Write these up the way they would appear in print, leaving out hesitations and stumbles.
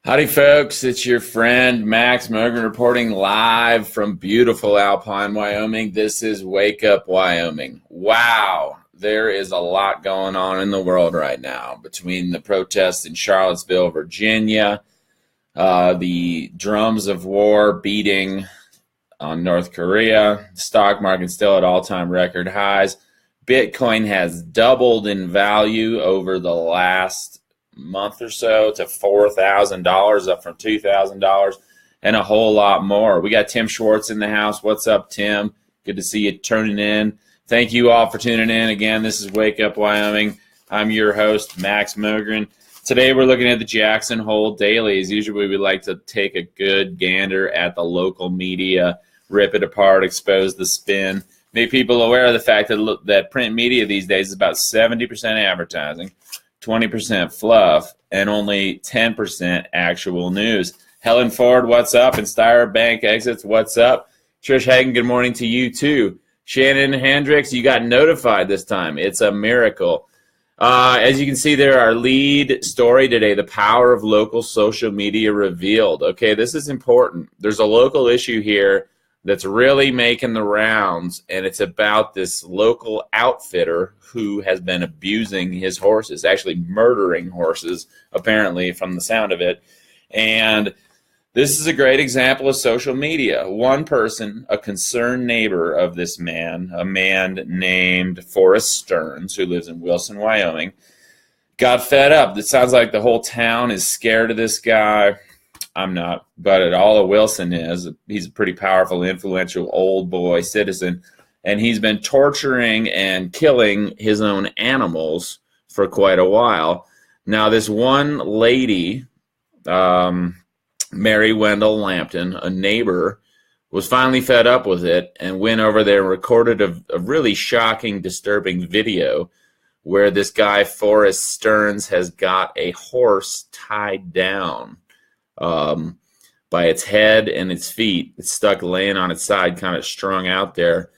Howdy, folks. It's your friend Max Mogren reporting live from beautiful Alpine, Wyoming. This is Wake Up Wyoming. Wow, there is a lot going on in the world right now between the protests in Charlottesville, Virginia, the drums of war beating on North Korea, the stock market still at all-time record highs. Bitcoin has doubled in value over the last month or so to $4,000, up from $2,000, and a whole lot more. We got Tim Schwartz in the house. What's up, Tim? Good to see you tuning in. Thank you all for tuning in. Again, this is Wake Up Wyoming. I'm your host, Max Mogren. Today we're looking at the Jackson Hole Daily. As usual, we like to take a good gander at the local media, rip it apart, expose the spin, make people aware of the fact that print media these days is about 70% advertising, 20% fluff, and only 10% actual news. Helen Ford, what's up? And Steyer Bank Exits, what's up? Trish Hagen, good morning to you too. Shannon Hendricks, you got notified this time. It's a miracle. As you can see there, our lead story today, the power of local social media revealed. Okay, this is important. There's a local issue here that's really making the rounds, and it's about this local outfitter who has been abusing his horses, actually murdering horses, apparently, from the sound of it. And this is a great example of social media. One person, a concerned neighbor of this man, a man named Forrest Stearns, who lives in Wilson, Wyoming, got fed up. It sounds like the whole town is scared of this guy. I'm not, but all of Wilson is. He's a pretty powerful, influential old boy citizen, and he's been torturing and killing his own animals for quite a while. Now, this one lady, Mary Wendell Lampton, a neighbor, was finally fed up with it and went over there and recorded a really shocking, disturbing video where this guy, Forrest Stearns, has got a horse tied down by its head and its feet. It's stuck laying on its side, kind of strung out there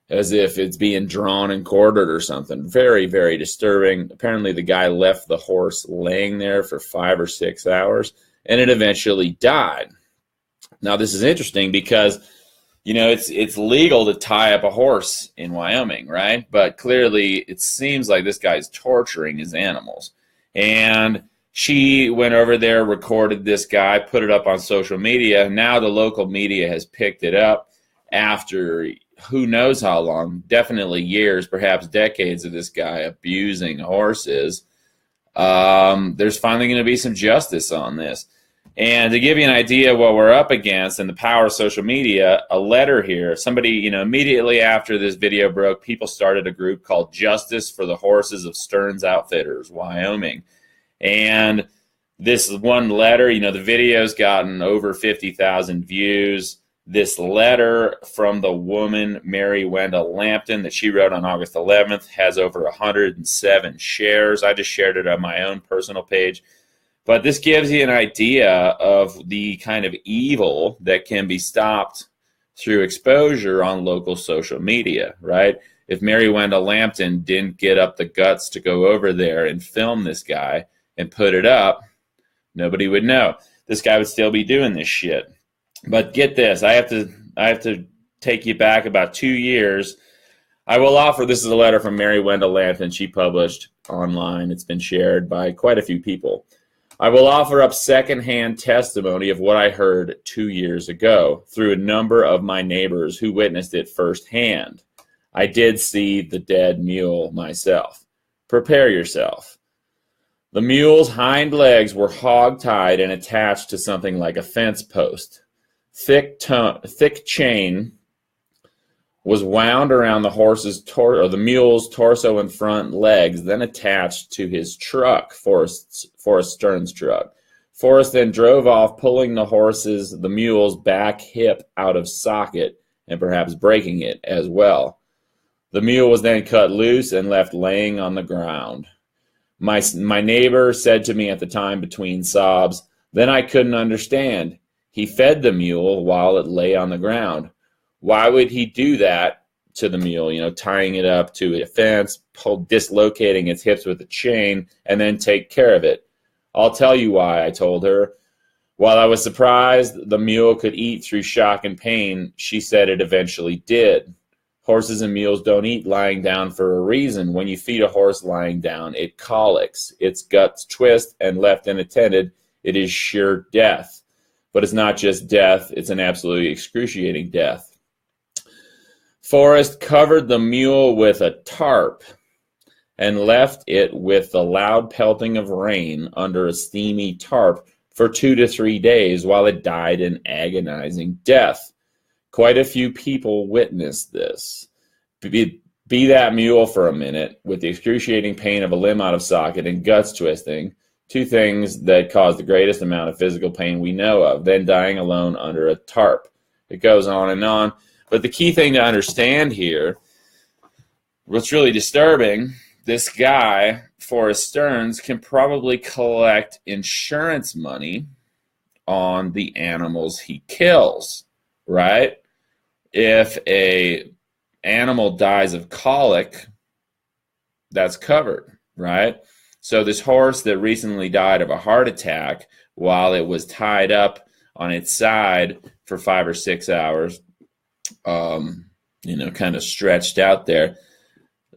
as if it's being drawn and quartered or something. Very, very disturbing. Apparently the guy left the horse laying there for 5 or 6 hours, and it eventually died. Now, this is interesting because, you know, it's legal to tie up a horse in Wyoming, right? But clearly it seems like this guy's torturing his animals. And she went over there, recorded this guy, put it up on social media. Now the local media has picked it up after who knows how long, definitely years, perhaps decades of this guy abusing horses. There's finally going to be some justice on this. And to give you an idea of what we're up against and the power of social media, a letter here. Somebody, you know, immediately after this video broke, people started a group called Justice for the Horses of Stearns Outfitters, Wyoming. And this one letter, you know, the video's gotten over 50,000 views. This letter from the woman, Mary Wendell Lampton, that she wrote on August 11th has over 107 shares. I just shared it on my own personal page. But this gives you an idea of the kind of evil that can be stopped through exposure on local social media, right? If Mary Wendell Lampton didn't get up the guts to go over there and film this guy and put it up, nobody would know. This guy would still be doing this shit. But get this, I have to take you back about 2 years. I will offer, this is a letter from Mary Wendell Lampton she published online. It's been shared by quite a few people. I will offer up secondhand testimony of what I heard 2 years ago through a number of my neighbors who witnessed it firsthand. I did see the dead mule myself. Prepare yourself. The mule's hind legs were hog-tied and attached to something like a fence post. Thick chain was wound around the mule's torso and front legs, then attached to his truck, Forrest Stearns' truck. Forrest then drove off, pulling the mule's back hip out of socket and perhaps breaking it as well. The mule was then cut loose and left laying on the ground. My neighbor said to me at the time between sobs, "Then I couldn't understand. He fed the mule while it lay on the ground. Why would he do that to the mule, you know, tying it up to a fence, dislocating its hips with a chain, and then take care of it? I'll tell you why," I told her. While I was surprised the mule could eat through shock and pain, she said it eventually did. Horses and mules don't eat lying down for a reason. When you feed a horse lying down, it colics. Its guts twist, and left unattended, it is sure death. But it's not just death, it's an absolutely excruciating death. Forrest covered the mule with a tarp and left it with the loud pelting of rain under a steamy tarp for 2 to 3 days while it died an agonizing death. Quite a few people witnessed this. Be that mule for a minute, with the excruciating pain of a limb out of socket and guts twisting, two things that cause the greatest amount of physical pain we know of, then dying alone under a tarp. It goes on and on. But the key thing to understand here, what's really disturbing, this guy, Forrest Stearns, can probably collect insurance money on the animals he kills, right? If a animal dies of colic, that's covered, right? So this horse that recently died of a heart attack while it was tied up on its side for 5 or 6 hours, kind of stretched out there.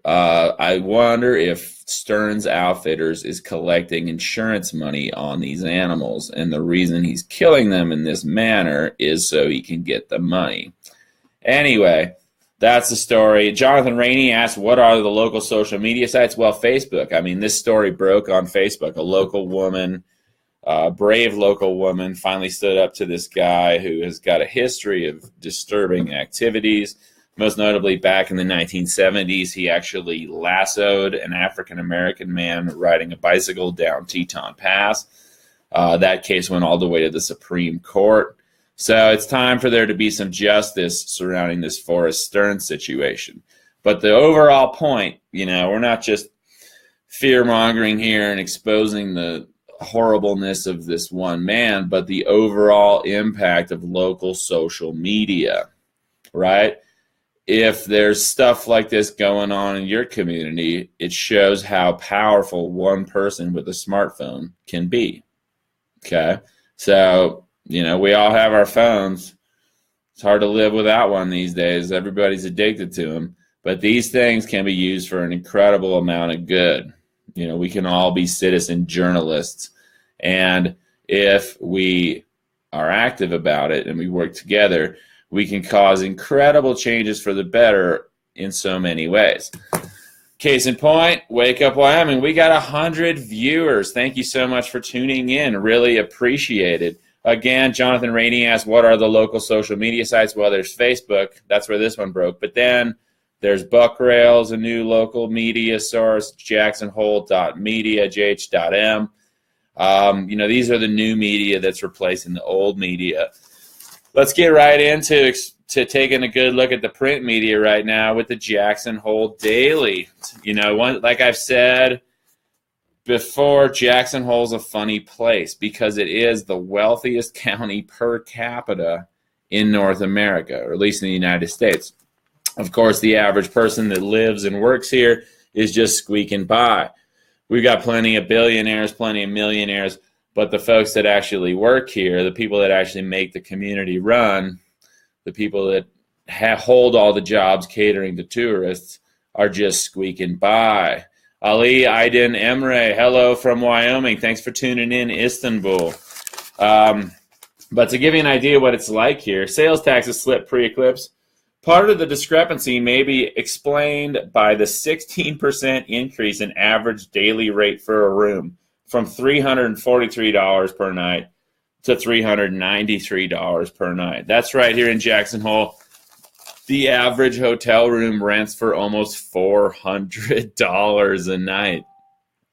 I wonder if Stearns Outfitters is collecting insurance money on these animals, and the reason he's killing them in this manner is so he can get the money. Anyway, that's the story. Jonathan Rainey asked, what are the local social media sites? Well, Facebook. I mean, this story broke on Facebook. A local woman, brave local woman, finally stood up to this guy who has got a history of disturbing activities. Most notably, back in the 1970s, he actually lassoed an African-American man riding a bicycle down Teton Pass. That case went all the way to the Supreme Court. So it's time for there to be some justice surrounding this Forrest Stearns situation. But the overall point, we're not just fear-mongering here and exposing the horribleness of this one man, but the overall impact of local social media, right? If there's stuff like this going on in your community, it shows how powerful one person with a smartphone can be, okay? So, we all have our phones. It's hard to live without one these days. Everybody's addicted to them. But these things can be used for an incredible amount of good. We can all be citizen journalists. And if we are active about it and we work together, we can cause incredible changes for the better in so many ways. Case in point, Wake Up Wyoming. We got 100 viewers. Thank you so much for tuning in. Really appreciate it. Again, Jonathan Rainey asked, what are the local social media sites? Well, there's Facebook. That's where this one broke. But then there's Buck Rails, a new local media source, jacksonhole.media, jh.m. These are the new media that's replacing the old media. Let's get right into taking a good look at the print media right now with the Jackson Hole Daily. Like I've said before, Jackson Hole's a funny place because it is the wealthiest county per capita in North America, or at least in the United States. Of course, the average person that lives and works here is just squeaking by. We've got plenty of billionaires, plenty of millionaires, but the folks that actually work here, the people that actually make the community run, the people that hold all the jobs catering to tourists, are just squeaking by. Ali Aydin Emre, hello from Wyoming. Thanks for tuning in, Istanbul. But to give you an idea what it's like here, sales taxes slipped pre-eclipse. Part of the discrepancy may be explained by the 16% increase in average daily rate for a room, from $343 per night to $393 per night. That's right here in Jackson Hole. The average hotel room rents for almost $400 a night.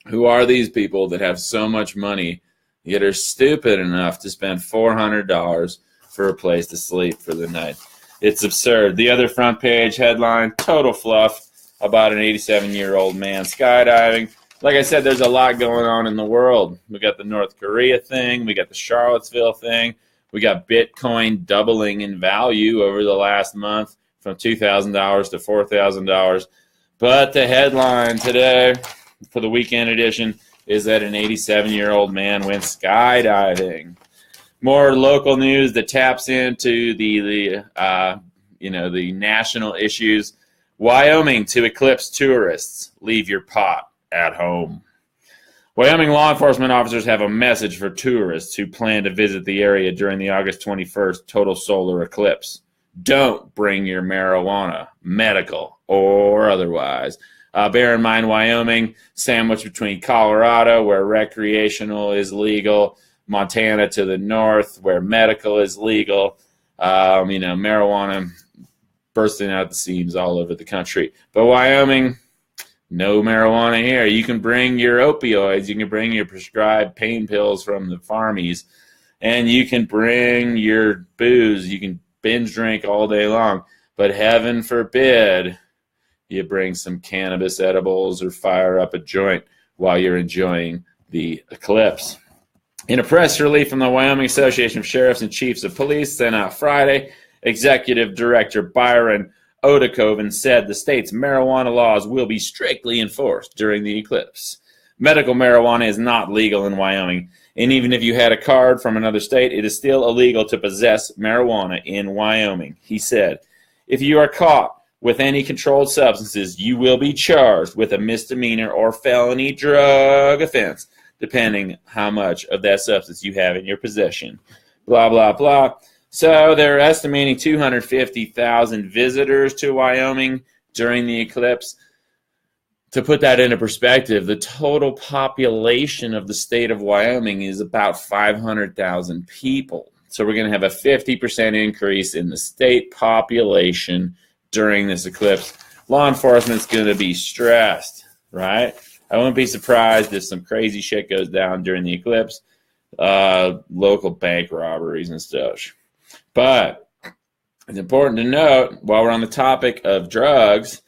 Who are these people that have so much money yet are stupid enough to spend $400 for a place to sleep for the night? It's absurd. The other front page headline, total fluff about an 87-year-old man skydiving. Like I said, there's a lot going on in the world. We got the North Korea thing. We got the Charlottesville thing. We got Bitcoin doubling in value over the last month from $2,000 to $4,000. But the headline today for the weekend edition is that an 87-year-old man went skydiving. More local news that taps into the national issues. Wyoming to eclipse tourists. Leave your pot at home. Wyoming law enforcement officers have a message for tourists who plan to visit the area during the August 21st total solar eclipse. Don't bring your marijuana, medical or otherwise. Bear in mind, Wyoming, sandwiched between Colorado, where recreational is legal, Montana to the north, where medical is legal. Marijuana bursting out the seams all over the country. But Wyoming, no marijuana here. You can bring your opioids. You can bring your prescribed pain pills from the farmies. And you can bring your booze. You can binge drink all day long. But heaven forbid you bring some cannabis edibles or fire up a joint while you're enjoying the eclipse. In a press release from the Wyoming Association of Sheriffs and Chiefs of Police sent out Friday, Executive Director Byron Odekoven said the state's marijuana laws will be strictly enforced during the eclipse. Medical marijuana is not legal in Wyoming, and even if you had a card from another state, it is still illegal to possess marijuana in Wyoming, he said. If you are caught with any controlled substances, you will be charged with a misdemeanor or felony drug offense, depending how much of that substance you have in your possession. Blah, blah, blah. So they're estimating 250,000 visitors to Wyoming during the eclipse. To put that into perspective, the total population of the state of Wyoming is about 500,000 people. So we're going to have a 50% increase in the state population during this eclipse. Law enforcement's going to be stressed, right? I wouldn't be surprised if some crazy shit goes down during the eclipse. Local bank robberies and stuff. But it's important to note, while we're on the topic of drugs,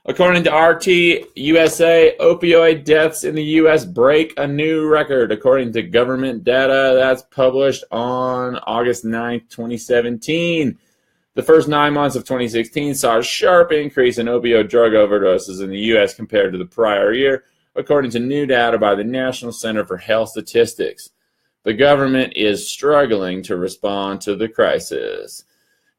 according to RT USA, opioid deaths in the U.S. break a new record, according to government data that's published on August 9th, 2017. The first 9 months of 2016 saw a sharp increase in opioid drug overdoses in the U.S. compared to the prior year, according to new data by the National Center for Health Statistics. The government is struggling to respond to the crisis.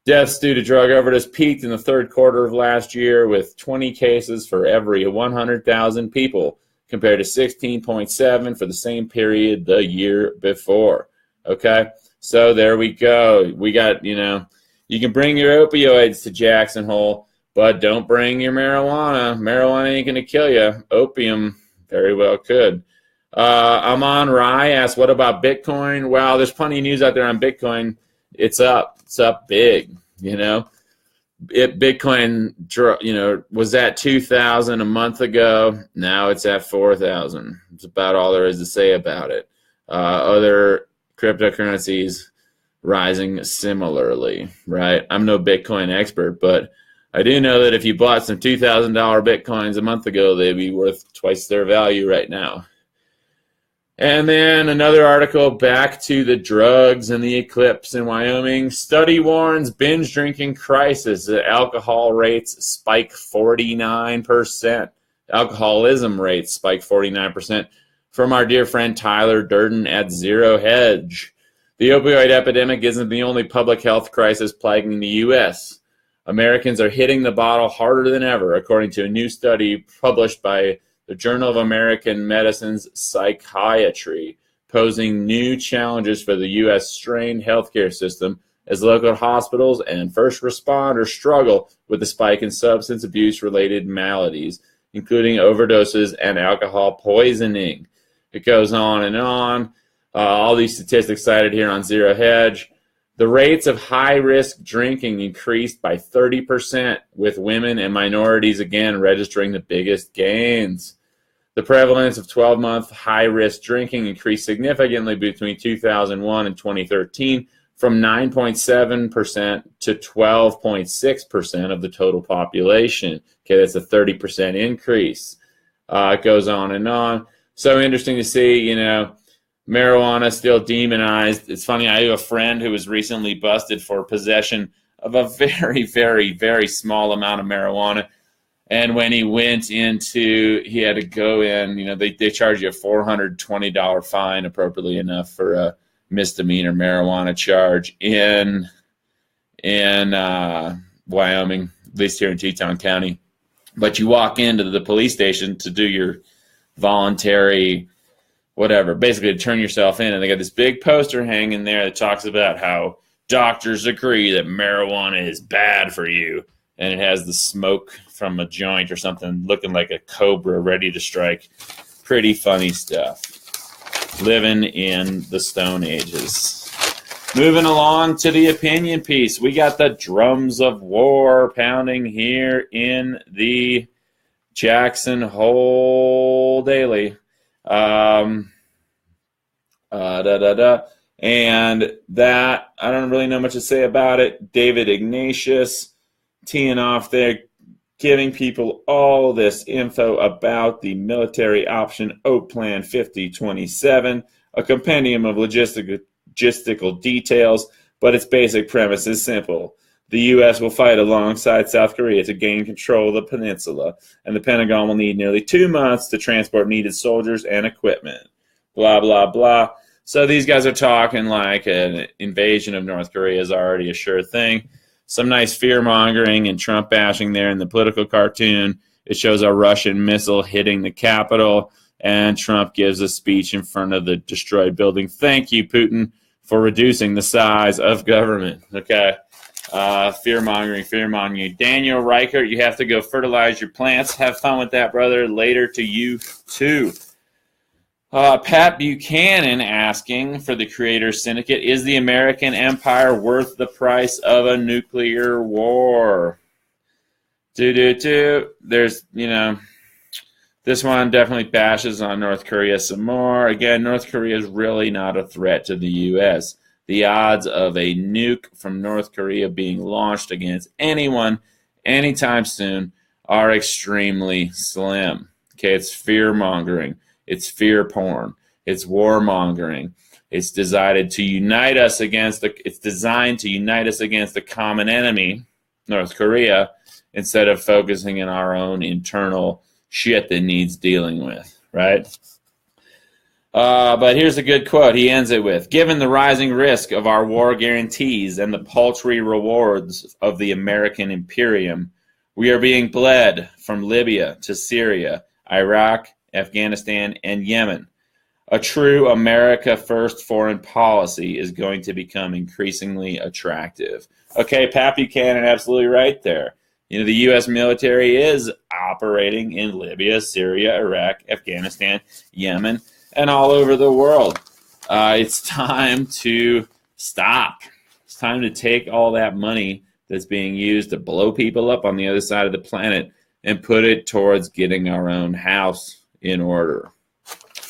Deaths due to drug overdose peaked in the third quarter of last year with 20 cases for every 100,000 people, compared to 16.7 for the same period the year before. Okay, so there we go. We got, you can bring your opioids to Jackson Hole, but don't bring your marijuana. Marijuana ain't going to kill you. Opium very well could. Amon Rai asked, what about Bitcoin? Well, there's plenty of news out there on Bitcoin. It's up. It's up big, Bitcoin, was at 2,000 a month ago. Now it's at 4,000. It's about all there is to say about it. Other cryptocurrencies rising similarly, right? I'm no Bitcoin expert, but I do know that if you bought some $2,000 Bitcoins a month ago, they'd be worth twice their value right now. And then another article, back to the drugs and the eclipse in Wyoming. Study warns binge drinking crisis. Alcohol rates spike 49%. Alcoholism rates spike 49%. From our dear friend Tyler Durden at Zero Hedge. The opioid epidemic isn't the only public health crisis plaguing the U.S. Americans are hitting the bottle harder than ever, according to a new study published by the Journal of American Medicine's Psychiatry, posing new challenges for the U.S. strained healthcare system as local hospitals and first responders struggle with the spike in substance abuse-related maladies, including overdoses and alcohol poisoning. It goes on and on. All these statistics cited here on Zero Hedge. The rates of high-risk drinking increased by 30%, with women and minorities again registering the biggest gains. The prevalence of 12-month high-risk drinking increased significantly between 2001 and 2013, from 9.7% to 12.6% of the total population. Okay, that's a 30% increase. It goes on and on. So interesting to see, marijuana still demonized. It's funny, I have a friend who was recently busted for possession of a very, very, very small amount of marijuana. And when he went he had to go in, they charge you a $420 fine, appropriately enough, for misdemeanor marijuana charge in Wyoming, at least here in Teton County. But you walk into the police station to do your voluntary whatever, basically to turn yourself in, and they got this big poster hanging there that talks about how doctors agree that marijuana is bad for you, and it has the smoke from a joint or something looking like a cobra ready to strike. Pretty funny stuff. Living in the Stone Ages. Moving along to the opinion piece, we got the drums of war pounding here in the Jackson Hole Daily. And that, I don't really know much to say about it. David Ignatius teeing off there, giving people all this info about the military option Oak Plan 5027, a compendium of logistical details, but its basic premise is simple. The U.S. will fight alongside South Korea to gain control of the peninsula, and the Pentagon will need nearly 2 months to transport needed soldiers and equipment. Blah, blah, blah. So these guys are talking like an invasion of North Korea is already a sure thing. Some nice fear-mongering and Trump bashing there in the political cartoon. It shows a Russian missile hitting the Capitol, and Trump gives a speech in front of the destroyed building. Thank you, Putin, for reducing the size of government. Okay. Fear-mongering. Daniel Reichert, you have to go fertilize your plants. Have fun with that, brother. Later to you, too. Pat Buchanan asking for the Creator Syndicate, is the American empire worth the price of a nuclear war? There's, this one definitely bashes on North Korea some more. Again, North Korea is really not a threat to the U.S. The odds of a nuke from North Korea being launched against anyone anytime soon are extremely slim. Okay, it's fear-mongering. It's fear porn. It's warmongering. It's designed to unite us against the common enemy, North Korea, instead of focusing on our own internal shit that needs dealing with, right? But here's a good quote. He ends it with, given the rising risk of our war guarantees and the paltry rewards of the American imperium, we are being bled from Libya to Syria, Iraq, Afghanistan, and Yemen. A true America First foreign policy is going to become increasingly attractive. Okay, Pat Buchanan, absolutely right there. The U.S. military is operating in Libya, Syria, Iraq, Afghanistan, Yemen, and all over the world. It's time to stop. It's time to take all that money that's being used to blow people up on the other side of the planet and put it towards getting our own house in order.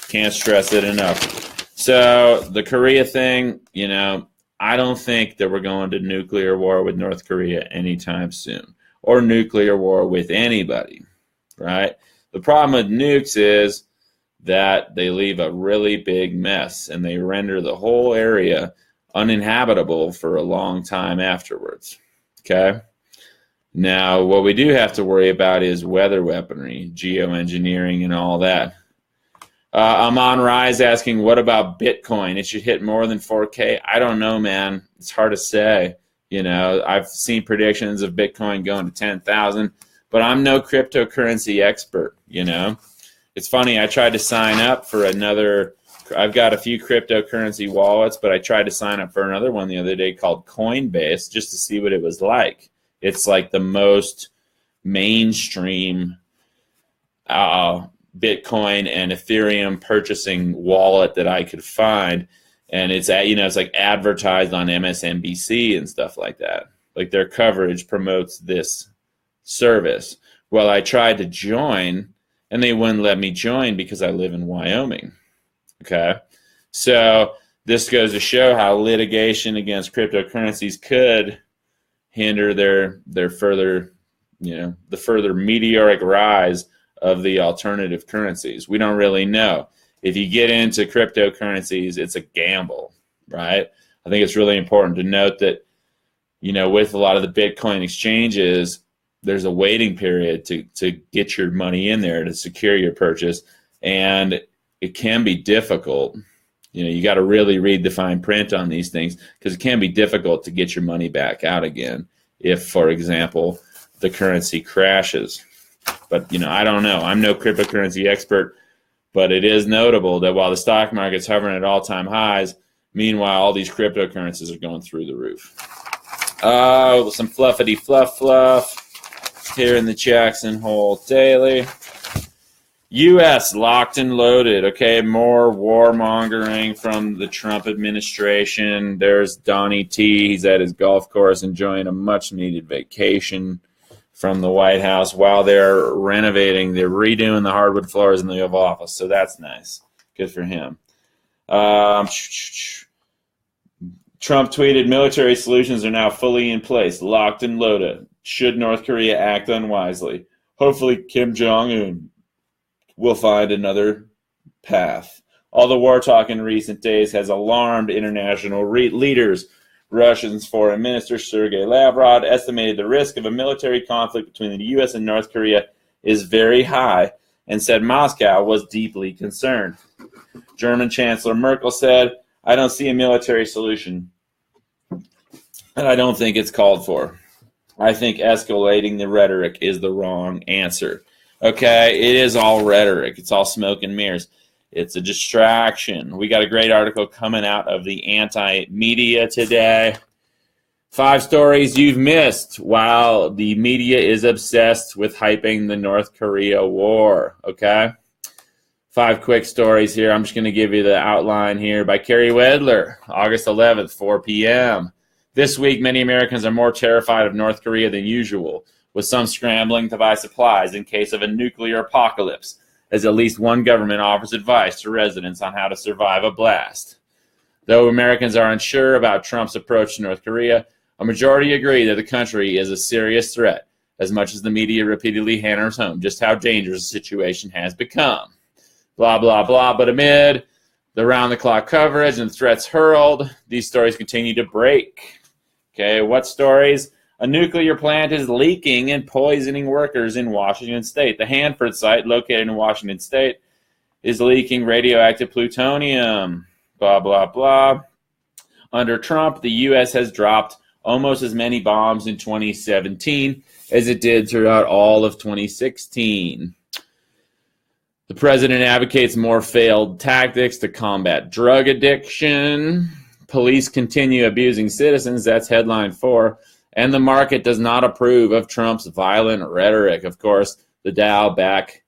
Can't stress it enough. So the Korea thing, I don't think that we're going to nuclear war with North Korea anytime soon, or nuclear war with anybody, right? The problem with nukes is that they leave a really big mess and they render the whole area uninhabitable for a long time afterwards, okay? Now, what we do have to worry about is weather weaponry, geoengineering, and all that. Amon Rise asking, what about Bitcoin? It should hit more than 4K. I don't know, man. It's hard to say. I've seen predictions of Bitcoin going to 10,000, but I'm no cryptocurrency expert, It's funny, I tried to sign up for I've got a few cryptocurrency wallets, but I tried to sign up for another one the other day called Coinbase just to see what it was like. It's like the most mainstream Bitcoin and Ethereum purchasing wallet that I could find. And it's like advertised on MSNBC and stuff like that. Like their coverage promotes this service. Well, I tried to join and they wouldn't let me join because I live in Wyoming. Okay. So this goes to show how litigation against cryptocurrencies could hinder their further, the further meteoric rise of the alternative currencies. We don't really know. If you get into cryptocurrencies, it's a gamble, right? I think it's really important to note that, with a lot of the Bitcoin exchanges, there's a waiting period to get your money in there to secure your purchase, and it can be difficult. You got to really read the fine print on these things, because it can be difficult to get your money back out again if, for example, the currency crashes. But, I don't know. I'm no cryptocurrency expert, but it is notable that while the stock market's hovering at all-time highs, meanwhile, all these cryptocurrencies are going through the roof. Oh, some fluffity fluff here in the Jackson Hole Daily. U.S. locked and loaded. Okay, more warmongering from the Trump administration. There's Donnie T. He's at his golf course enjoying a much-needed vacation from the White House while they're redoing the hardwood floors in the Oval Office. So that's nice. Good for him. Trump tweeted, military solutions are now fully in place, locked and loaded. Should North Korea act unwisely? Hopefully Kim Jong-un will find another path. All the war talk in recent days has alarmed international leaders. Russians Foreign Minister Sergei Lavrov estimated the risk of a military conflict between the U.S. and North Korea is very high and said Moscow was deeply concerned. German Chancellor Merkel said, I don't see a military solution, and I don't think it's called for. I think escalating the rhetoric is the wrong answer. Okay, it is all rhetoric. It's all smoke and mirrors. It's a distraction. We got a great article coming out of the anti-media today. 5 stories you've missed while the media is obsessed with hyping the North Korea war. Okay? 5 quick stories here. I'm just going to give you the outline here by Carrie Wedler, August 11th, 4 p.m. This week, many Americans are more terrified of North Korea than usual, with some scrambling to buy supplies in case of a nuclear apocalypse, as at least one government offers advice to residents on how to survive a blast. Though Americans are unsure about Trump's approach to North Korea, a majority agree that the country is a serious threat, as much as the media repeatedly hammers home just how dangerous the situation has become. Blah, blah, blah. But amid the round-the-clock coverage and threats hurled, these stories continue to break. Okay, what stories? A nuclear plant is leaking and poisoning workers in Washington State. The Hanford site, located in Washington State, is leaking radioactive plutonium. Blah, blah, blah. Under Trump, the U.S. has dropped almost as many bombs in 2017 as it did throughout all of 2016. The president advocates more failed tactics to combat drug addiction. Police continue abusing citizens. That's headline 4. And the market does not approve of Trump's violent rhetoric. Of course, the Dow back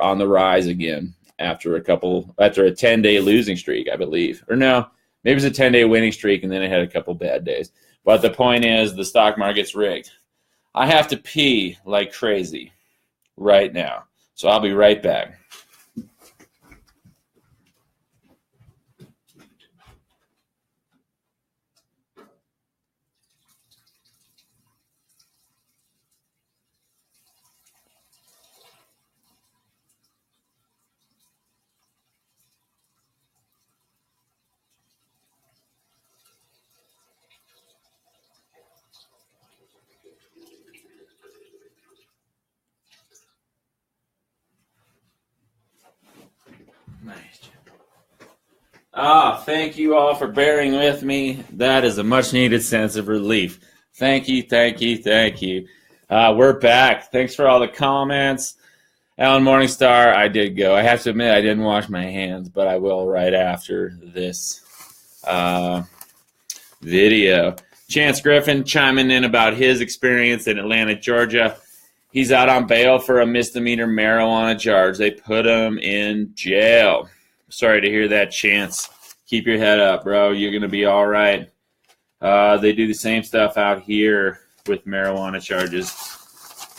on the rise again after a 10-day losing streak, I believe. Or no, maybe it was a 10-day winning streak, and then it had a couple bad days. But the point is, the stock market's rigged. I have to pee like crazy right now, so I'll be right back. Thank you all for bearing with me. That is a much-needed sense of relief. Thank you, thank you, thank you. We're back. Thanks for all the comments. Alan Morningstar, I did go. I have to admit, I didn't wash my hands, but I will right after this video. Chance Griffin chiming in about his experience in Atlanta, Georgia. He's out on bail for a misdemeanor marijuana charge. They put him in jail. Sorry to hear that, Chance. Keep your head up, bro. You're going to be all right. They do the same stuff out here with marijuana charges.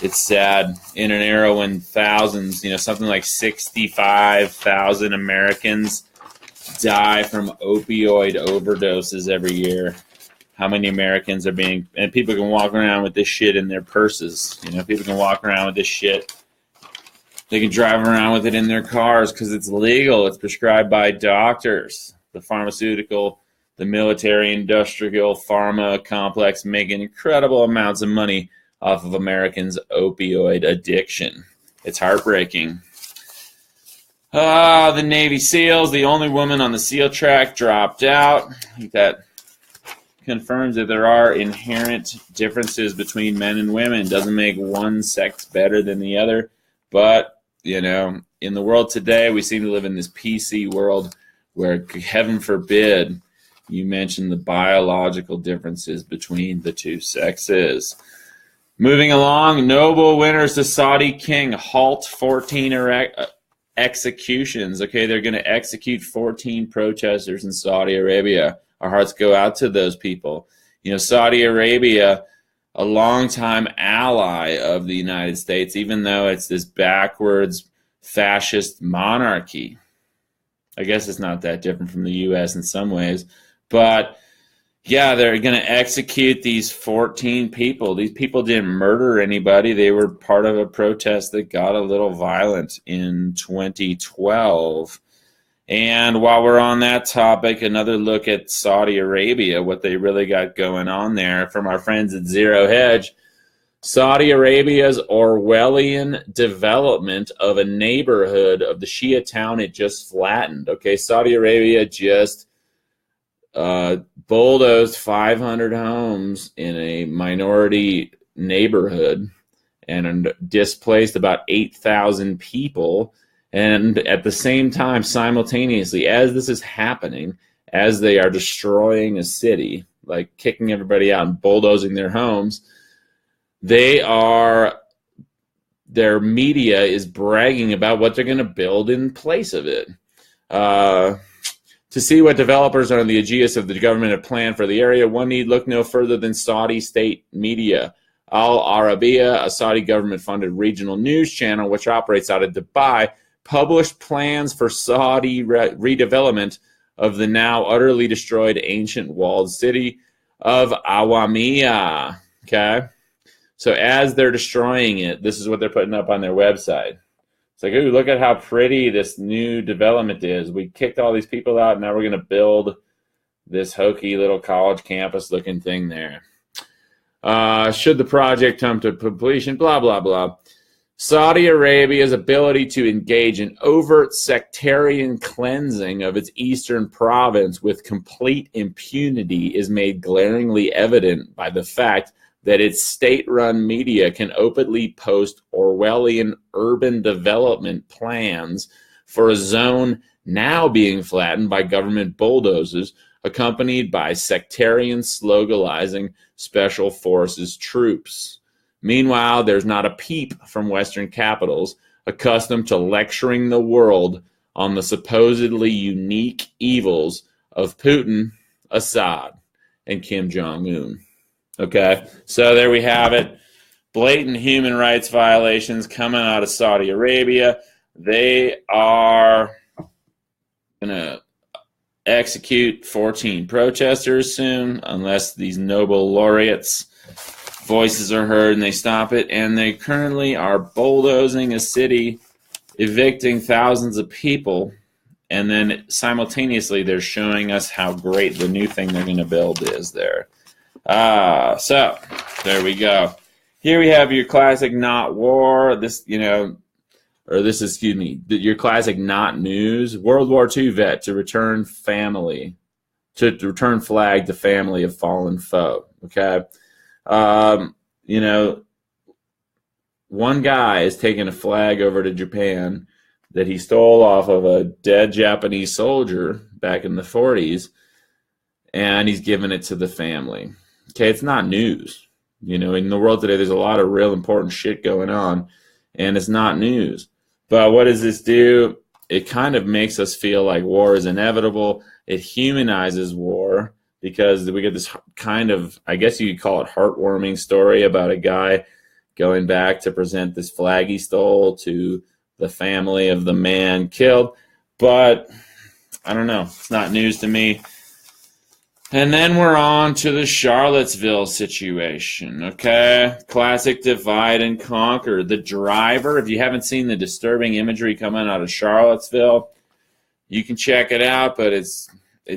It's sad. In an era when thousands, something like 65,000 Americans die from opioid overdoses every year. How many Americans are being, and people can walk around with this shit in their purses. People can walk around with this shit. They can drive around with it in their cars because it's legal. It's prescribed by doctors. The pharmaceutical, the military, industrial, pharma complex making incredible amounts of money off of Americans' opioid addiction. It's heartbreaking. The Navy SEALs, the only woman on the SEAL track, dropped out. I think that confirms that there are inherent differences between men and women. Doesn't make one sex better than the other. But, you know, in the world today, we seem to live in this PC world where, heaven forbid, you mention the biological differences between the two sexes. Moving along, Nobel winners to Saudi king halt 14 executions. Okay, they're going to execute 14 protesters in Saudi Arabia. Our hearts go out to those people. You know, Saudi Arabia, a longtime ally of the United States, even though it's this backwards fascist monarchy. I guess it's not that different from the U.S. in some ways. But, yeah, they're going to execute these 14 people. These people didn't murder anybody. They were part of a protest that got a little violent in 2012. And while we're on that topic, another look at Saudi Arabia, what they really got going on there from our friends at Zero Hedge. Saudi Arabia's Orwellian development of a neighborhood of the Shia town it just flattened. Okay, Saudi Arabia just bulldozed 500 homes in a minority neighborhood and displaced about 8,000 people. And at the same time, simultaneously, as this is happening, as they are destroying a city, like kicking everybody out and bulldozing their homes, their media is bragging about what they're going to build in place of it. To see what developers under the aegis of the government have planned for the area, one need look no further than Saudi state media. Al Arabiya, a Saudi government-funded regional news channel which operates out of Dubai, published plans for Saudi redevelopment of the now utterly destroyed ancient walled city of Awamiya. Okay? So as they're destroying it, this is what they're putting up on their website. It's like, ooh, look at how pretty this new development is. We kicked all these people out, and now we're going to build this hokey little college campus-looking thing there. Should the project come to completion, blah, blah, blah. Saudi Arabia's ability to engage in overt sectarian cleansing of its eastern province with complete impunity is made glaringly evident by the fact that its state-run media can openly post Orwellian urban development plans for a zone now being flattened by government bulldozers, accompanied by sectarian sloganizing special forces troops. Meanwhile, there's not a peep from Western capitals accustomed to lecturing the world on the supposedly unique evils of Putin, Assad, and Kim Jong-un. Okay, so there we have it. Blatant human rights violations coming out of Saudi Arabia. They are going to execute 14 protesters soon, unless these Nobel laureates' voices are heard and they stop it. And they currently are bulldozing a city, evicting thousands of people, and then simultaneously they're showing us how great the new thing they're going to build is there. So there we go. Here we have your classic not war. Your classic not news. World War II vet to return flag to family of fallen foe. Okay. One guy is taking a flag over to Japan that he stole off of a dead Japanese soldier back in the 40s, and he's giving it to the family. Okay, it's not news. In the world today, there's a lot of real important shit going on, and it's not news. But what does this do? It kind of makes us feel like war is inevitable. It humanizes war because we get this kind of, I guess you could call it heartwarming story about a guy going back to present this flag he stole to the family of the man killed. But I don't know. It's not news to me. And then we're on to the Charlottesville situation, okay? Classic divide and conquer. The driver, if you haven't seen the disturbing imagery coming out of Charlottesville, you can check it out, but it's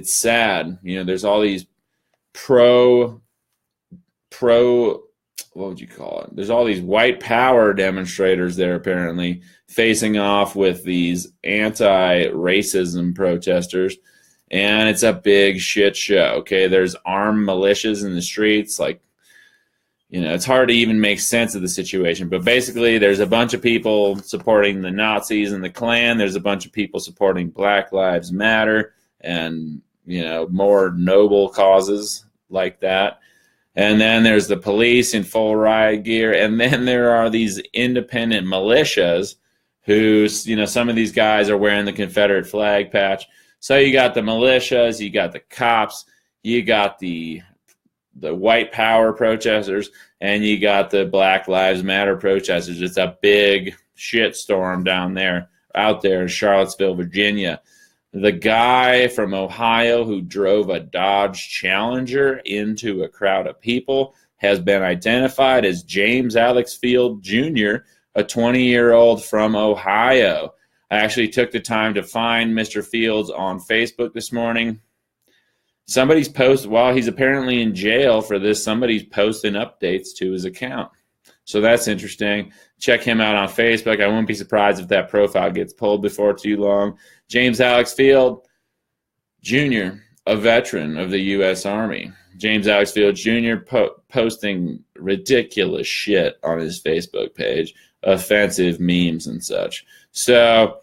sad. There's all these pro what would you call it? There's all these white power demonstrators there apparently facing off with these anti-racism protesters, and it's a big shit show. Okay, there's armed militias in the streets. Like, it's hard to even make sense of the situation. But basically, there's a bunch of people supporting the Nazis and the Klan. There's a bunch of people supporting Black Lives Matter and, more noble causes like that. And then there's the police in full riot gear. And then there are these independent militias who, some of these guys are wearing the Confederate flag patch. So you got the militias, you got the cops, you got the white power protesters, and you got the Black Lives Matter protesters. It's a big shitstorm out there in Charlottesville, Virginia. The guy from Ohio who drove a Dodge Challenger into a crowd of people has been identified as James Alex Field Jr., a 20-year-old from Ohio. I actually took the time to find Mr. Fields on Facebook this morning. Somebody's posted, while he's apparently in jail for this, somebody's posting updates to his account. So that's interesting. Check him out on Facebook. I wouldn't be surprised if that profile gets pulled before too long. James Alex Field Jr., a veteran of the U.S. Army. James Alex Field Jr. posting ridiculous shit on his Facebook page, offensive memes and such. So,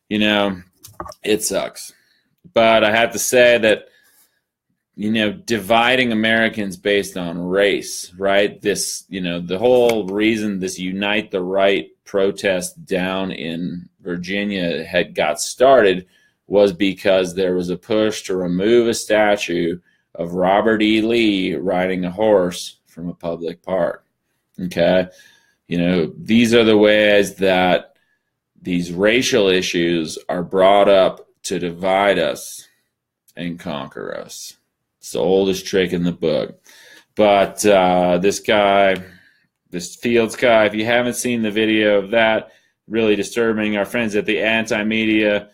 it sucks. But I have to say that, dividing Americans based on race, right? This, the whole reason this Unite the Right protest down in Virginia had got started was because there was a push to remove a statue of Robert E. Lee riding a horse from a public park. Okay? These are the ways that these racial issues are brought up to divide us and conquer us. It's the oldest trick in the book. But this Fields guy, if you haven't seen the video of that, really disturbing. Our friends at the Anti-Media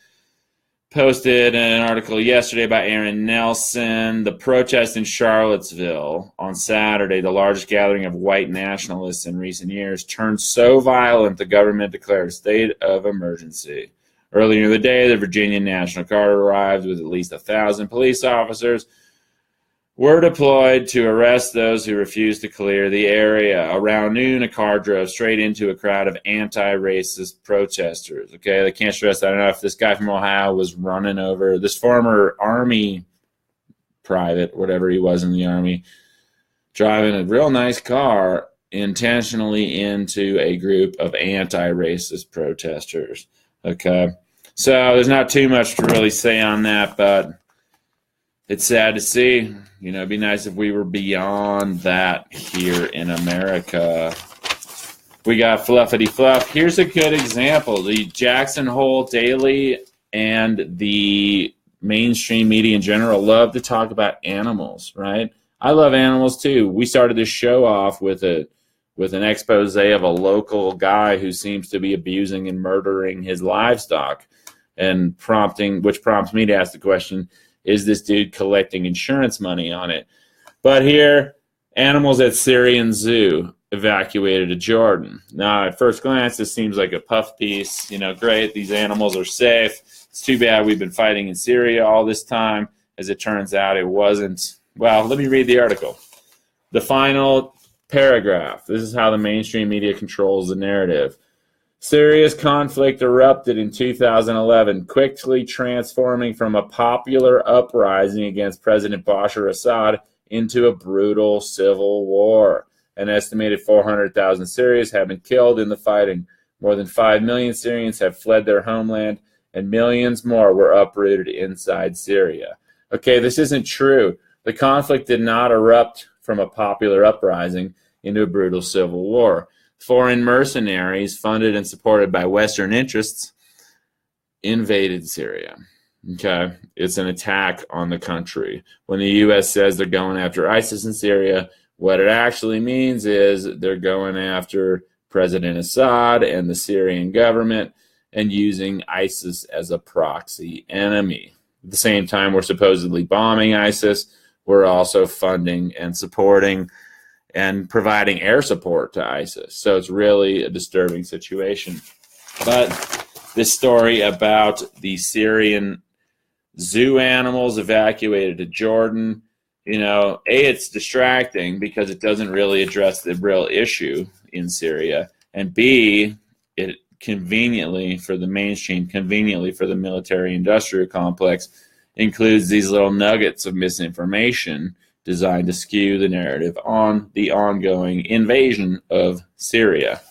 posted an article yesterday by Aaron Nelson. The protest in Charlottesville on Saturday, the largest gathering of white nationalists in recent years, turned so violent the government declared a state of emergency. Earlier in the day, the Virginia National Guard arrived with at least 1,000 police officers were deployed to arrest those who refused to clear the area. Around noon, a car drove straight into a crowd of anti-racist protesters. Okay, they can't stress that enough. This guy from Ohio was running over this former Army private, whatever he was in the Army, driving a real nice car intentionally into a group of anti-racist protesters. Okay, so there's not too much to really say on that, but it's sad to see. It'd be nice if we were beyond that here in America. We got Fluffity Fluff. Here's a good example. The Jackson Hole Daily and the mainstream media in general love to talk about animals, right? I love animals too. We started this show off with an expose of a local guy who seems to be abusing and murdering his livestock, and which prompts me to ask the question, is this dude collecting insurance money on it? But here, animals at Syrian Zoo evacuated to Jordan. Now, at first glance, this seems like a puff piece. Great, these animals are safe. It's too bad we've been fighting in Syria all this time. As it turns out, it wasn't. Well, let me read the article. The final paragraph. This is how the mainstream media controls the narrative. Syria's conflict erupted in 2011, quickly transforming from a popular uprising against President Bashar Assad into a brutal civil war. An estimated 400,000 Syrians have been killed in the fighting. More than 5 million Syrians have fled their homeland, and millions more were uprooted inside Syria. Okay, this isn't true. The conflict did not erupt from a popular uprising into a brutal civil war. Foreign mercenaries, funded and supported by Western interests, invaded Syria. Okay, it's an attack on the country. When the U.S. says they're going after ISIS in Syria, what it actually means is they're going after President Assad and the Syrian government and using ISIS as a proxy enemy. At the same time we're supposedly bombing ISIS, we're also funding and supporting and providing air support to ISIS. So it's really a disturbing situation. But this story about the Syrian zoo animals evacuated to Jordan, it's distracting because it doesn't really address the real issue in Syria. And B, it conveniently for the mainstream, conveniently for the military-industrial complex, includes these little nuggets of misinformation designed to skew the narrative on the ongoing invasion of Syria.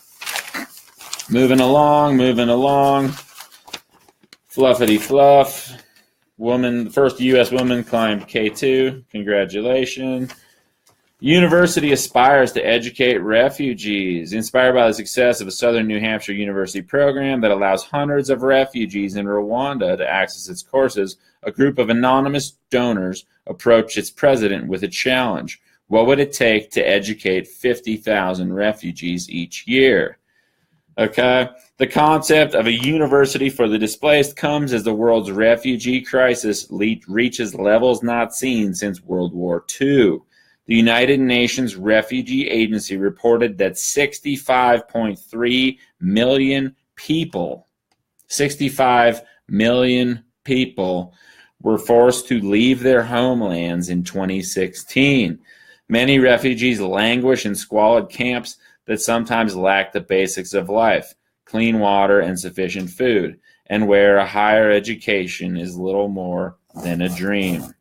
Moving along. Fluffity fluff. First U.S. woman climbed K2. Congratulations. University aspires to educate refugees. Inspired by the success of a Southern New Hampshire University program that allows hundreds of refugees in Rwanda to access its courses, a group of anonymous donors approached its president with a challenge. What would it take to educate 50,000 refugees each year? Okay. The concept of a university for the displaced comes as the world's refugee crisis reaches levels not seen since World War II. The United Nations Refugee Agency reported that 65.3 million people, 65 million people were forced to leave their homelands in 2016. Many refugees languish in squalid camps that sometimes lack the basics of life, clean water and sufficient food, and where a higher education is little more than a dream.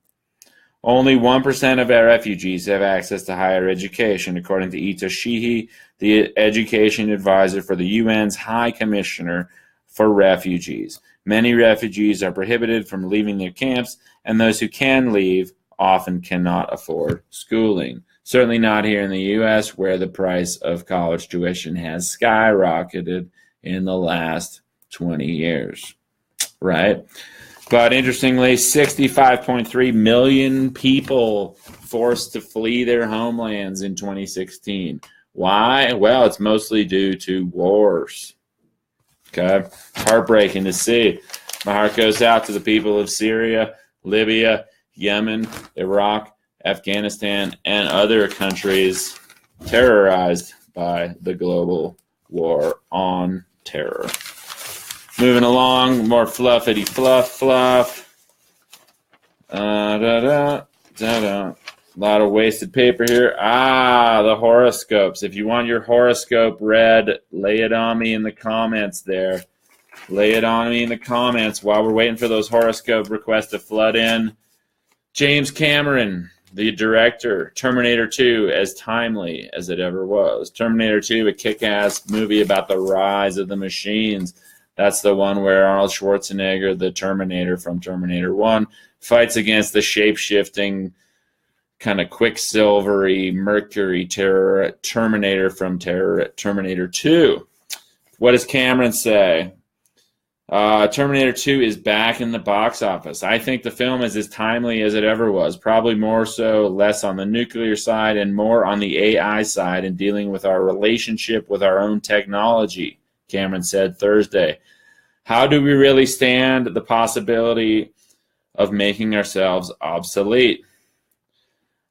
Only 1% of our refugees have access to higher education, according to Ita Sheehy, the education advisor for the UN's High Commissioner for Refugees. Many refugees are prohibited from leaving their camps, and those who can leave often cannot afford schooling. Certainly not here in the U.S., where the price of college tuition has skyrocketed in the last 20 years, right? But interestingly, 65.3 million people forced to flee their homelands in 2016. Why? Well, it's mostly due to wars. Okay? Heartbreaking to see. My heart goes out to the people of Syria, Libya, Yemen, Iraq, Afghanistan, and other countries terrorized by the global war on terror. Moving along, more fluffity fluff. A lot of wasted paper here. The horoscopes. If you want your horoscope read, lay it on me in the comments there. Lay it on me in the comments while we're waiting for those horoscope requests to flood in. James Cameron, the director, Terminator 2, as timely as it ever was. Terminator 2, a kick-ass movie about the rise of the machines. That's the one where Arnold Schwarzenegger, the Terminator from Terminator 1, fights against the shape-shifting, kind of quicksilvery, mercury Terminator from Terminator 2. What does Cameron say? Terminator 2 is back in the box office. I think the film is as timely as it ever was, probably more so, less on the nuclear side and more on the AI side in dealing with our relationship with our own technology, Cameron said Thursday. How do we really stand the possibility of making ourselves obsolete?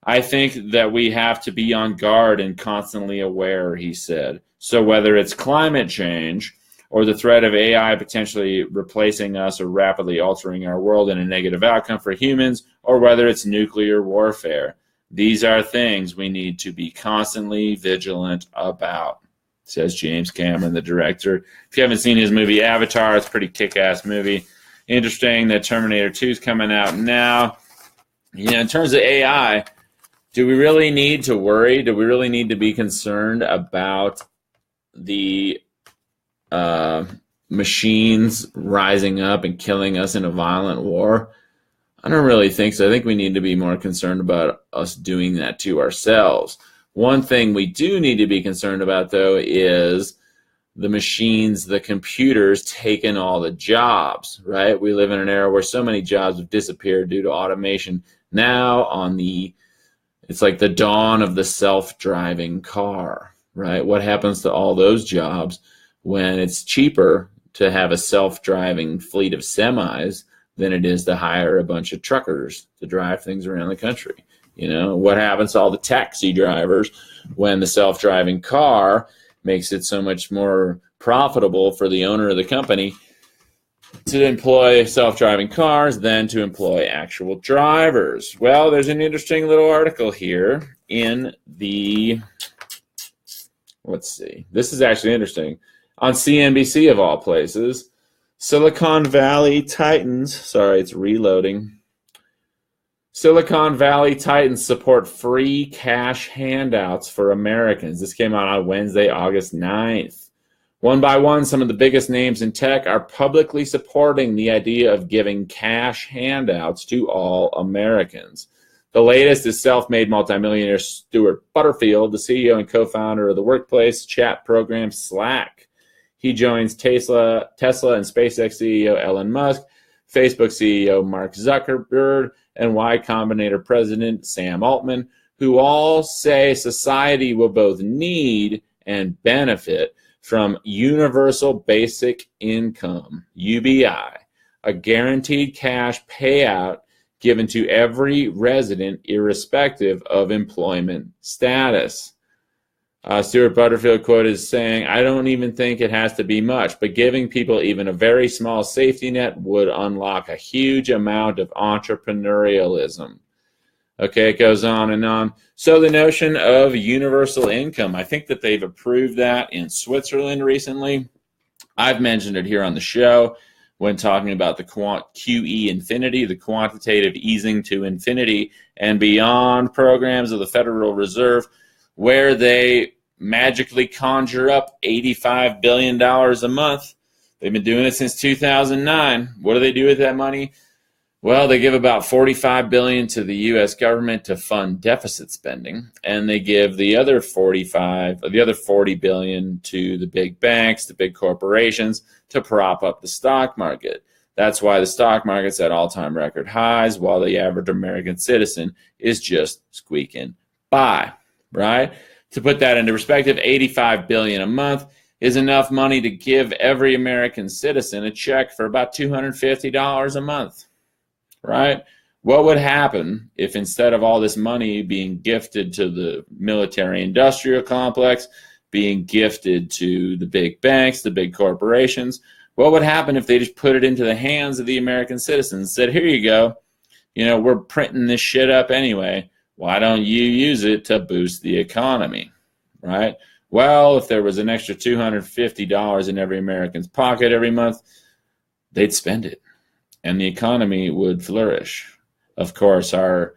I think that we have to be on guard and constantly aware, he said. So whether it's climate change or the threat of AI potentially replacing us or rapidly altering our world in a negative outcome for humans, or whether it's nuclear warfare, these are things we need to be constantly vigilant about, says James Cameron, the director. If you haven't seen his movie Avatar, it's a pretty kick-ass movie. Interesting that Terminator 2 is coming out now. In terms of AI, do we really need to worry? Do we really need to be concerned about the machines rising up and killing us in a violent war? I don't really think so. I think we need to be more concerned about us doing that to ourselves. One thing we do need to be concerned about, though, is the machines, the computers taking all the jobs, right? We live in an era where so many jobs have disappeared due to automation. Now it's like the dawn of the self-driving car, right? What happens to all those jobs when it's cheaper to have a self-driving fleet of semis than it is to hire a bunch of truckers to drive things around the country? What happens to all the taxi drivers when the self-driving car makes it so much more profitable for the owner of the company to employ self-driving cars than to employ actual drivers? Well, there's an interesting little article here in the, let's see, this is actually interesting, on CNBC of all places. Silicon Valley Titans, sorry, it's reloading. Silicon Valley Titans support free cash handouts for Americans. This came out on Wednesday, August 9th. One by one, some of the biggest names in tech are publicly supporting the idea of giving cash handouts to all Americans. The latest is self-made multimillionaire Stuart Butterfield, the CEO and co-founder of the workplace chat program Slack. He joins Tesla and SpaceX CEO Elon Musk, Facebook CEO Mark Zuckerberg, and Y Combinator president Sam Altman, who all say society will both need and benefit from Universal Basic Income, UBI, a guaranteed cash payout given to every resident irrespective of employment status. Stuart Butterfield quoted as saying, "I don't even think it has to be much, but giving people even a very small safety net would unlock a huge amount of entrepreneurialism." Okay, it goes on and on. So the notion of universal income, I think that they've approved that in Switzerland recently. I've mentioned it here on the show when talking about the QE infinity, the quantitative easing to infinity and beyond programs of the Federal Reserve, where they magically conjure up $85 billion a month. They've been doing it since 2009. What do they do with that money? Well, they give about $45 billion to the U.S. government to fund deficit spending, and they give the other $40 billion to the big banks, the big corporations, to prop up the stock market. That's why the stock market's at all-time record highs, while the average American citizen is just squeaking by, right? To put that into perspective, $85 billion a month is enough money to give every American citizen a check for about $250 a month. Right? What would happen if instead of all this money being gifted to the military-industrial complex, being gifted to the big banks, the big corporations, what would happen if they just put it into the hands of the American citizens and said, here you go, we're printing this shit up anyway. Why don't you use it to boost the economy? Right? Well, if there was an extra $250 in every American's pocket every month, they'd spend it, and the economy would flourish. Of course, our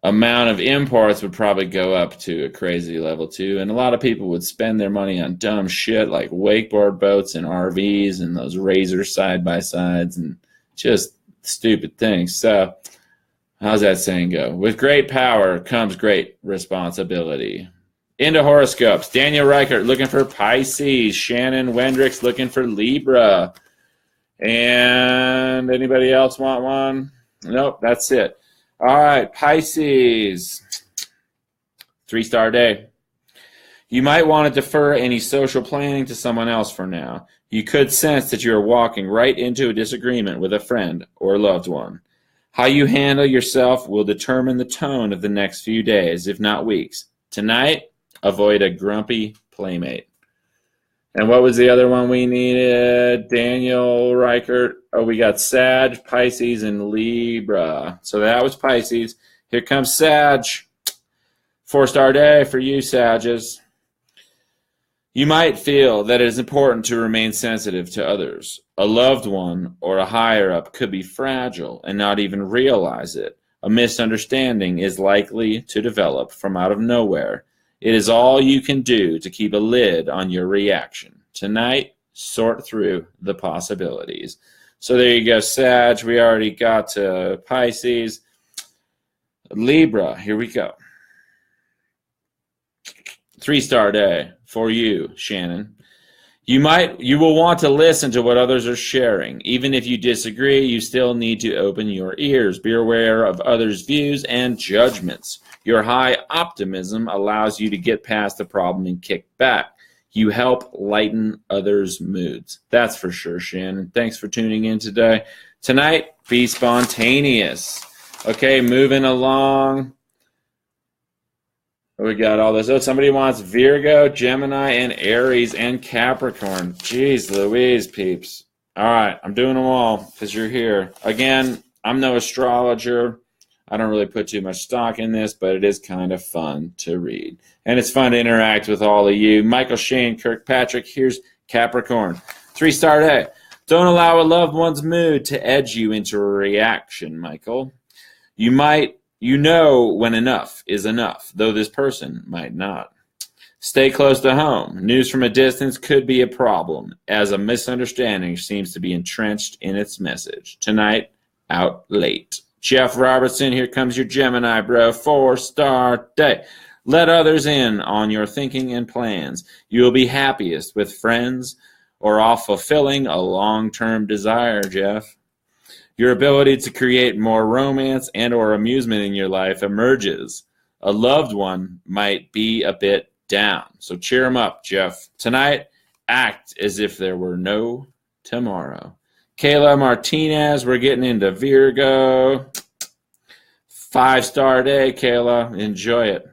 amount of imports would probably go up to a crazy level too, and a lot of people would spend their money on dumb shit like wakeboard boats and RVs and those Razor side-by-sides and just stupid things. So how's that saying go? With great power comes great responsibility. Into horoscopes. Daniel Reichert looking for Pisces. Shannon Wendricks looking for Libra. And anybody else want one? Nope, that's it. All right, Pisces. 3-star day. You might want to defer any social planning to someone else for now. You could sense that you are walking right into a disagreement with a friend or loved one. How you handle yourself will determine the tone of the next few days, if not weeks. Tonight, avoid a grumpy playmate. And what was the other one we needed? Daniel Reichert. Oh, we got Sag, Pisces, and Libra. So that was Pisces. Here comes Sag. 4-star day for you, Sages. You might feel that it is important to remain sensitive to others. A loved one or a higher-up could be fragile and not even realize it. A misunderstanding is likely to develop from out of nowhere. It is all you can do to keep a lid on your reaction. Tonight, sort through the possibilities. So there you go, Sag. We already got to Pisces. Libra, here we go. 3-star day for you, Shannon. You will want to listen to what others are sharing. Even if you disagree, you still need to open your ears. Be aware of others' views and judgments. Your high optimism allows you to get past the problem and kick back. You help lighten others' moods. That's for sure, Shannon. Thanks for tuning in today. Tonight, be spontaneous. Okay, moving along. We got all this. Oh, somebody wants Virgo, Gemini, and Aries, and Capricorn. Jeez Louise, peeps. All right, I'm doing them all because you're here. Again, I'm no astrologer. I don't really put too much stock in this, but it is kind of fun to read. And it's fun to interact with all of you. Michael Shane Kirkpatrick, here's Capricorn. 3-star day. Don't allow a loved one's mood to edge you into a reaction, Michael. You know when enough is enough, though this person might not. Stay close to home. News from a distance could be a problem, as a misunderstanding seems to be entrenched in its message. Tonight, out late. Jeff Robertson, here comes your Gemini, bro. 4-star day. Let others in on your thinking and plans. You will be happiest with friends or off fulfilling a long-term desire, Jeff. Your ability to create more romance and or amusement in your life emerges. A loved one might be a bit down, so cheer him up, Jeff. Tonight, act as if there were no tomorrow. Kayla Martinez, we're getting into Virgo. 5-star day, Kayla. Enjoy it.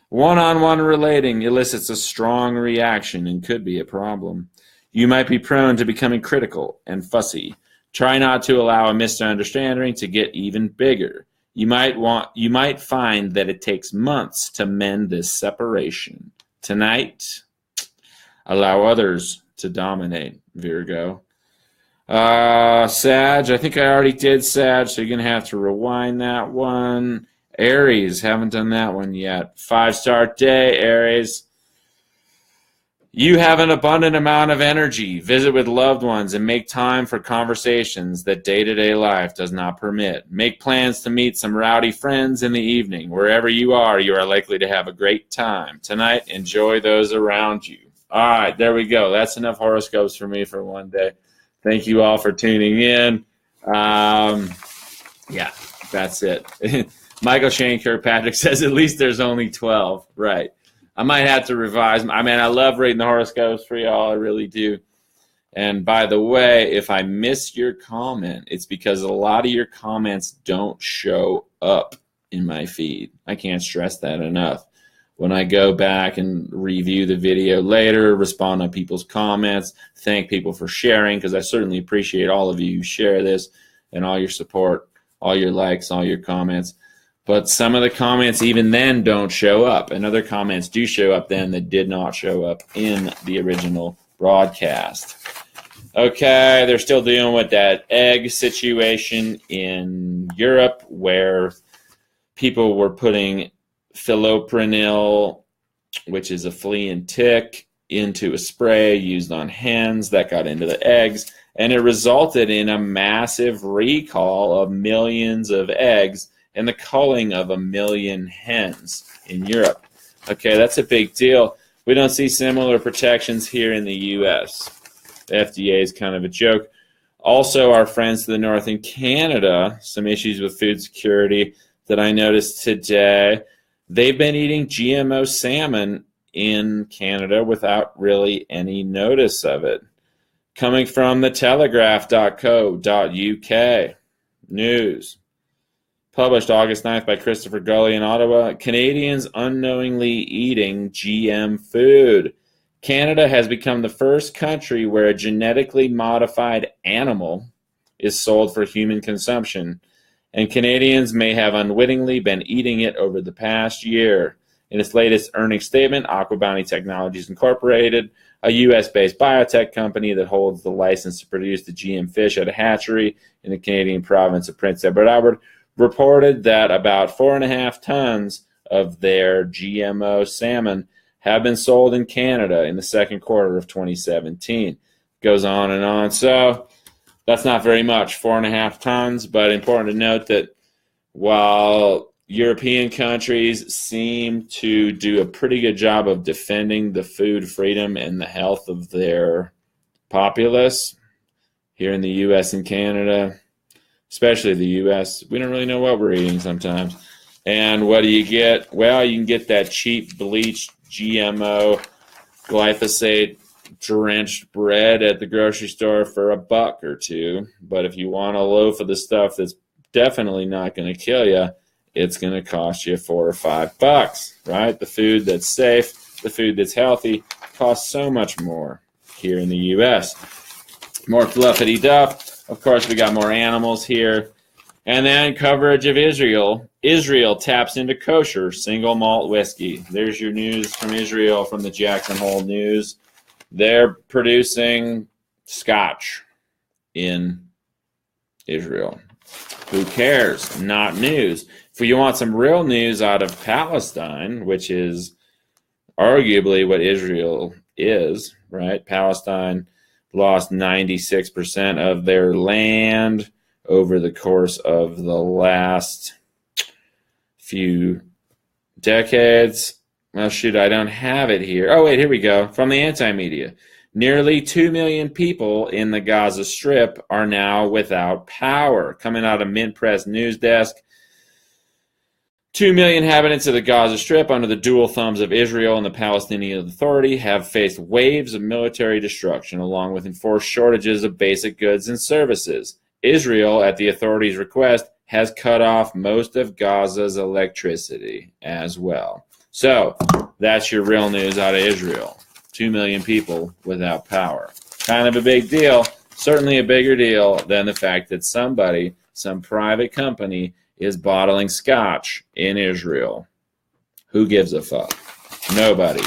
One-on-one relating elicits a strong reaction and could be a problem. You might be prone to becoming critical and fussy. Try not to allow a misunderstanding to get even bigger. You might find that it takes months to mend this separation. Tonight, allow others to dominate, Virgo. Sag, I think I already did Sag, so you're going to have to rewind that one. Aries, haven't done that one yet. 5-star day, Aries. You have an abundant amount of energy. Visit with loved ones and make time for conversations that day-to-day life does not permit. Make plans to meet some rowdy friends in the evening. Wherever you are likely to have a great time. Tonight, enjoy those around you. All right, there we go. That's enough horoscopes for me for one day. Thank you all for tuning in. Yeah, that's it. Michael Shane Kirkpatrick says at least there's only 12. Right. I might have to revise. I mean, I love reading the horoscopes for y'all. I really do. And by the way, if I miss your comment, it's because a lot of your comments don't show up in my feed. I can't stress that enough. When I go back and review the video later, respond on people's comments, thank people for sharing, because I certainly appreciate all of you who share this and all your support, all your likes, all your comments. But some of the comments even then don't show up, and other comments do show up then that did not show up in the original broadcast. Okay, they're still dealing with that egg situation in Europe where people were putting phyllopronyl, which is a flea and tick, into a spray used on hens that got into the eggs, and it resulted in a massive recall of millions of eggs and the culling of 1 million hens in Europe. Okay, that's a big deal. We don't see similar protections here in the U.S. The FDA is kind of a joke. Also, our friends to the north in Canada, some issues with food security that I noticed today. They've been eating GMO salmon in Canada without really any notice of it. Coming from the telegraph.co.uk. News. Published August 9th by Christopher Gully in Ottawa. Canadians unknowingly eating GM food. Canada has become the first country where a genetically modified animal is sold for human consumption, and Canadians may have unwittingly been eating it over the past year. In its latest earnings statement, Aqua Bounty Technologies Incorporated, a U.S.-based biotech company that holds the license to produce the GM fish at a hatchery in the Canadian province of Prince Edward Island, reported that about 4.5 tons of their GMO salmon have been sold in Canada in the second quarter of 2017. Goes on and on. So that's not very much, 4.5 tons, but important to note that while European countries seem to do a pretty good job of defending the food freedom and the health of their populace, here in the U.S. and Canada, especially the U.S., we don't really know what we're eating sometimes. And what do you get? Well, you can get that cheap bleached GMO glyphosate-drenched bread at the grocery store for $1 or $2. But if you want a loaf of the stuff that's definitely not going to kill you, it's going to cost you $4 or $5, right? The food that's safe, the food that's healthy, costs so much more here in the U.S. More fluffity duff. Of course, we got more animals here. And then coverage of Israel. Israel taps into kosher single malt whiskey. There's your news from Israel from the Jackson Hole News. They're producing scotch in Israel. Who cares? Not news. If you want some real news out of Palestine, which is arguably what Israel is, right? Palestine lost 96% of their land over the course of the last few decades. Well, shoot, I don't have it here. Oh, wait, here we go. From the anti-media. Nearly 2 million people in the Gaza Strip are now without power. Coming out of Mint Press News Desk, 2 million inhabitants of the Gaza Strip under the dual thumbs of Israel and the Palestinian Authority have faced waves of military destruction along with enforced shortages of basic goods and services. Israel, at the authorities' request, has cut off most of Gaza's electricity as well. So, that's your real news out of Israel. 2 million people without power. Kind of a big deal. Certainly a bigger deal than the fact that somebody, some private company, is bottling scotch in Israel. Who gives a fuck? Nobody.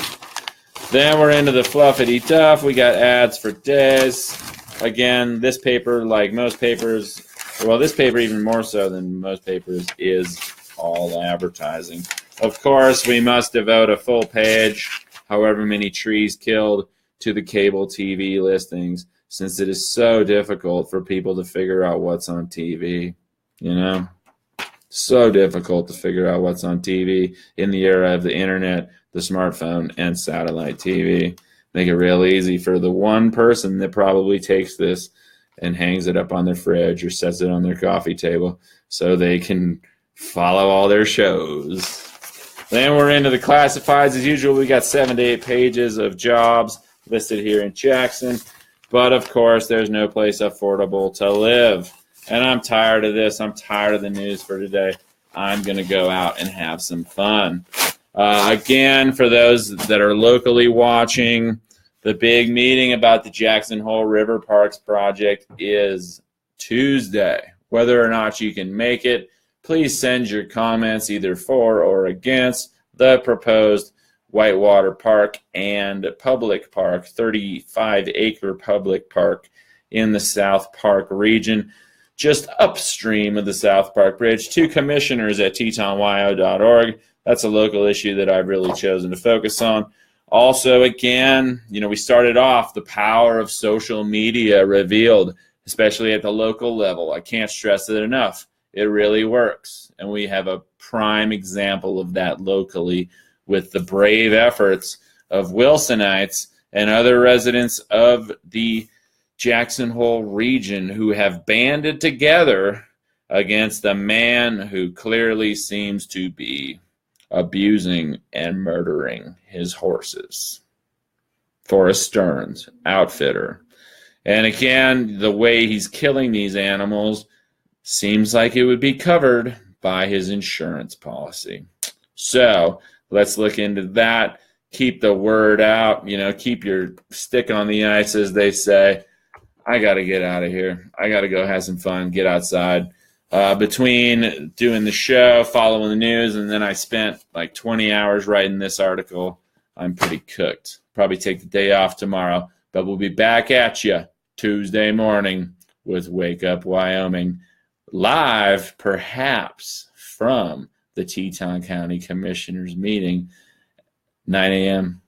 Then we're into the fluffity duff. We got ads for days. Again, this paper, like most papers, well, this paper even more so than most papers, is all advertising. Of course, we must devote a full page, however many trees killed, to the cable TV listings, since it is so difficult for people to figure out what's on TV, you know? So difficult to figure out what's on TV in the era of the internet, the smartphone, and satellite TV. Make it real easy for the one person that probably takes this and hangs it up on their fridge or sets it on their coffee table so they can follow all their shows. Then we're into the classifieds. As usual, we got 7 to 8 pages of jobs listed here in Jackson. But, of course, there's no place affordable to live. And I'm tired of this. I'm tired of the news for today. I'm going to go out and have some fun. Again, for those that are locally watching, the big meeting about the Jackson Hole River Parks project is Tuesday. Whether or not you can make it, please send your comments either for or against the proposed Whitewater Park and Public Park, 35-acre public park in the South Park region, just upstream of the South Park Bridge, to commissioners at tetonyo.org. That's a local issue that I've really chosen to focus on. Also, again, we started off the power of social media revealed, especially at the local level. I can't stress it enough. It really works. And we have a prime example of that locally with the brave efforts of Wilsonites and other residents of the Jackson Hole region who have banded together against a man who clearly seems to be abusing and murdering his horses. Forrest Stearns, outfitter. And again, the way he's killing these animals seems like it would be covered by his insurance policy. So let's look into that. Keep the word out. Keep your stick on the ice, as they say. I got to get out of here. I got to go have some fun, get outside. Between doing the show, following the news, and then I spent like 20 hours writing this article, I'm pretty cooked. Probably take the day off tomorrow, but we'll be back at you Tuesday morning with Wake Up Wyoming. Live, perhaps, from the Teton County Commissioners meeting, 9 a.m.,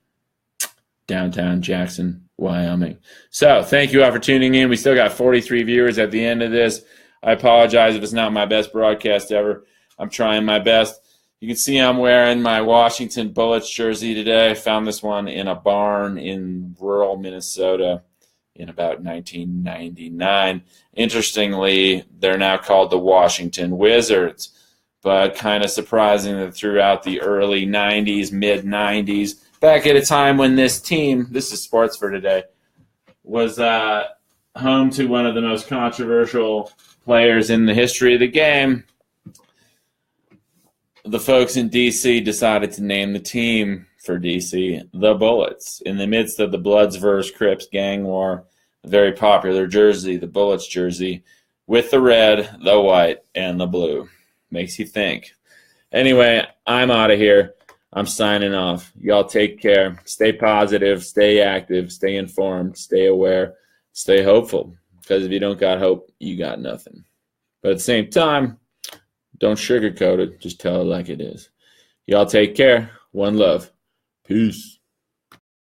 downtown Jackson, Wyoming. So, thank you all for tuning in. We still got 43 viewers at the end of this. I apologize if it's not my best broadcast ever. I'm trying my best. You can see I'm wearing my Washington Bullets jersey today. I found this one in a barn in rural Minnesota in about 1999. Interestingly, they're now called the Washington Wizards. But kind of surprising that throughout the early 90s, mid-90s, back at a time when this team, this is sports for today, was home to one of the most controversial players in the history of the game, the folks in D.C. decided to name the team for D.C. the Bullets. In the midst of the Bloods versus Crips gang war, a very popular jersey, the Bullets jersey, with the red, the white, and the blue. Makes you think. Anyway, I'm out of here. I'm signing off. Y'all take care. Stay positive, stay active, stay informed, stay aware, stay hopeful. Because if you don't got hope, you got nothing. But at the same time, don't sugarcoat it. Just tell it like it is. Y'all take care. One love. Peace.